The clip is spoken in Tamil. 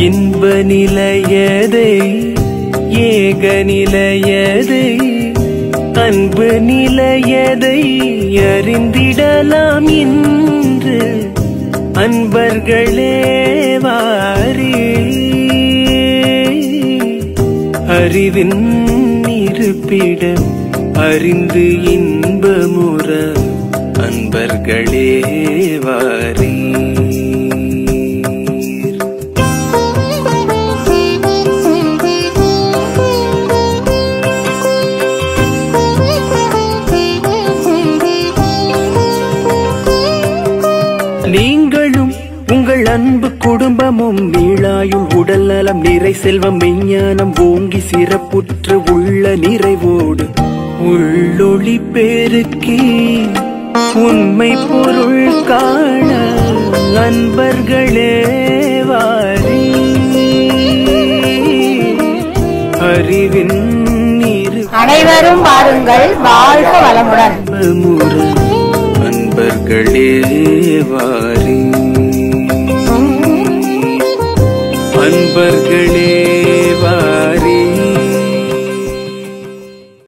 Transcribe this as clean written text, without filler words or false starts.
இன்ப நிலையதை ஏக நிலையதை அன்பு நிலையதை அறிந்திடலாம் இன்று அன்பர்களே வாரி. அறிவின் இருப்பிடம் அறிந்து இன்பமுற அன்பர்களே வாரி. நீங்களும் உங்கள் அன்பு குடும்பமும் நீளாயுள் உடல் நலம் நிறை செல்வம் மெஞ்ஞானம் ஓங்கி சிறப்புற்று உள்ள நிறைவோடு உள்ளொளி பெருக்கி உண்மை பொருள் காண அன்பர்களே வாரி. அறிவின் அனைவரும் வாருங்கள், வாழ்க வளமுடன். அன்பர்களே வாரி. அன்பர்களே வாரி.